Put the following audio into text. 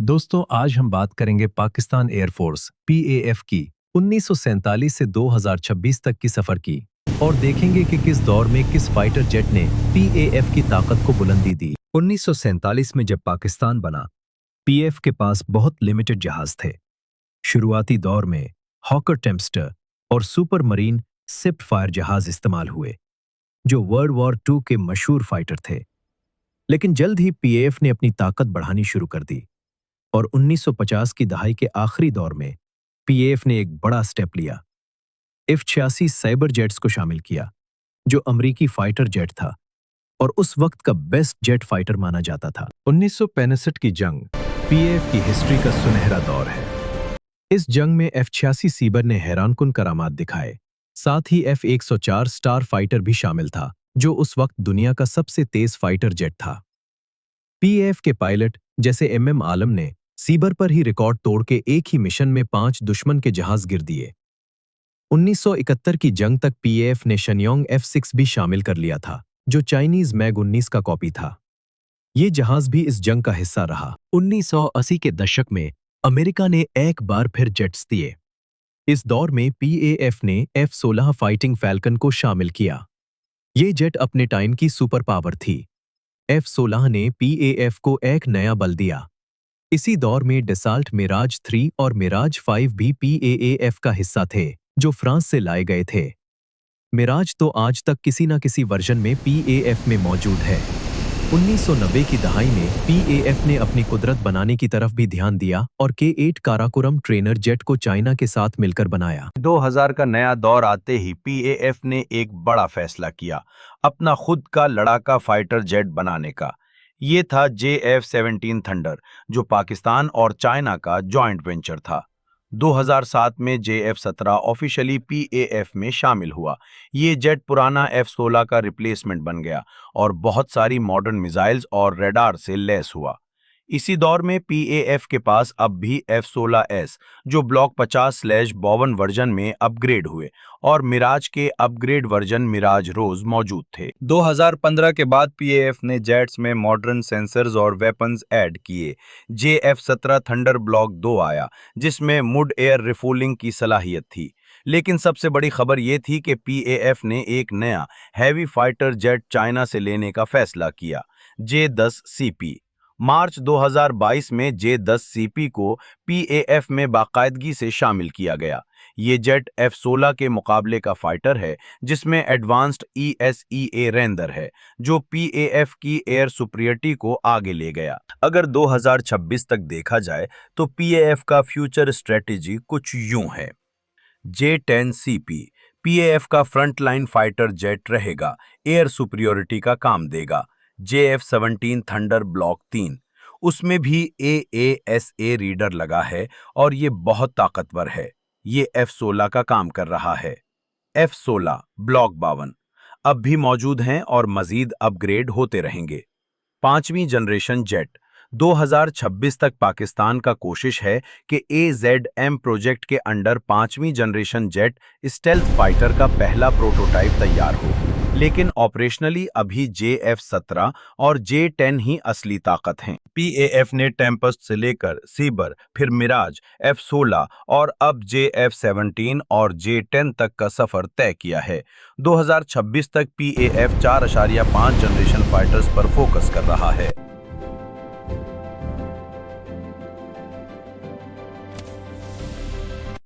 दोस्तों, आज हम बात करेंगे पाकिस्तान एयरफोर्स पीएएफ की 1947 से 2026 तक की सफर की और देखेंगे कि किस दौर में किस फाइटर जेट ने पीएएफ की ताकत को बुलंदी दी। 1947 में जब पाकिस्तान बना, पीएएफ के पास बहुत लिमिटेड जहाज थे। शुरुआती दौर में हॉकर टेम्पस्टर और सुपर मरीन स्विफ्ट फायर जहाज इस्तेमाल हुए, जो वर्ल्ड वॉर II के मशहूर फाइटर थे। लेकिन जल्द ही पीएएफ ने अपनी ताकत बढ़ानी शुरू कर दी और 1950 की दहाई के आखिरी दौर में पीएएफ ने एक बड़ा स्टेप लिया। F-86 साइबर जेट्स को शामिल किया, जो अमेरिकी फाइटर जेट था और उस वक्त का बेस्ट जेट फाइटर माना जाता था। 1965 की जंग पीएएफ की हिस्ट्री का सुनहरा दौर है। इस जंग में F-86 सीबर ने हैरानकुन करामात दिखाए। साथ ही F-104 स्टार फाइटर भी शामिल था, जो उस वक्त दुनिया का सबसे तेज फाइटर जेट था। पीएएफ के पायलट जैसे MM आलम ने सीबर पर ही रिकॉर्ड तोड़ के एक ही मिशन में 5 दुश्मन के जहाज गिर दिए। 1971 की जंग तक पीएएफ ने शनयोंग F-6 भी शामिल कर लिया था, जो चाइनीज मैग-19 का कॉपी था। ये जहाज भी इस जंग का हिस्सा रहा। 1980 के दशक में अमेरिका ने एक बार फिर जेट्स दिए। इस दौर में पीएएफ ने F-16 फाइटिंग फैल्कन को शामिल किया। ये जेट अपने टाइम की सुपर पावर थी। F-16 ने पीएएफ को एक नया बल दिया। इसी दौर में डसाल्ट मिराज 3 और मिराज 5 भी पीएएफ का हिस्सा थे, जो फ्रांस से लाए गए थे। मिराज तो आज तक किसी न किसी वर्जन में पीएएफ में मौजूद है। 1990 की दहाई में पीएएफ ने अपनी कुदरत बनाने की तरफ भी ध्यान दिया और K-8 काराकोरम ट्रेनर जेट को चाइना के साथ मिलकर बनाया। 2000 का नया दौर आते ही पीएएफ ने एक बड़ा फैसला किया, अपना खुद का लड़ाका फाइटर जेट बनाने का। ये था JF-17 थंडर, जो पाकिस्तान और चाइना का जॉइंट वेंचर था। 2007 में JF-17 ऑफिशियली पीएएफ में शामिल हुआ। ये जेट पुराना F-16 का रिप्लेसमेंट बन गया और बहुत सारी मॉडर्न मिसाइल्स और रेडार से लैस हुआ। इसी दौर में पीएएफ के पास अब भी F-16S, जो ब्लॉक 50/52 वर्जन में अपग्रेड हुए, और मिराज के अपग्रेड वर्जन मिराज रोज मौजूद थे। 2015 के बाद पीएएफ ने जेट्स में मॉडर्न सेंसर्स और वेपन्स ऐड किए। JF-17 थंडर ब्लॉक 2 आया, जिसमें मिड एयर रिफुलिंग की सलाहियत थी। लेकिन सबसे बड़ी खबर यह थी कि पीएएफ ने एक नया हैवी फाइटर जेट चाइना से लेने का फैसला किया, J-10CP। मार्च 2022 में J-10CP को पीएएफ में बाकायदगी से शामिल किया गया। ये जेट F-16 के मुकाबले का फाइटर है, जिसमें एडवांस्ड ESEA रेंदर है, जो पीएएफ की एयर सुपीरियरिटी को आगे ले गया। अगर 2026 तक देखा जाए तो पीएएफ का फ्यूचर स्ट्रेटेजी कुछ यूं है। J-10CP पीएएफ का फ्रंटलाइन फाइटर जेट रहेगा, एयर सुपीरियरिटी का काम देगा। JF-17 थंडर ब्लॉक 3, उसमें भी AASA रीडर लगा है और ये बहुत ताकतवर है। ये F-16 का काम कर रहा है। F-16 ब्लॉक 52 अब भी मौजूद हैं और मजीद अपग्रेड होते रहेंगे। 5वीं जनरेशन जेट 2026 तक पाकिस्तान का कोशिश है कि AZM प्रोजेक्ट के अंडर 5वीं जनरेशन जेट स्टेल्थ फाइटर का पहला प्रोटोटाइप तैयार हो। लेकिन ऑपरेशनली अभी JF-17 और J-10 ही असली ताकत हैं। पीएएफ ने टेम्पेस्ट से लेकर सीबर, फिर मिराज, F-16 और अब JF-17 और J-10 तक का सफर तय किया है। 2026 तक पीएएफ 4.5 जनरेशन फाइटर्स पर फोकस कर रहा है।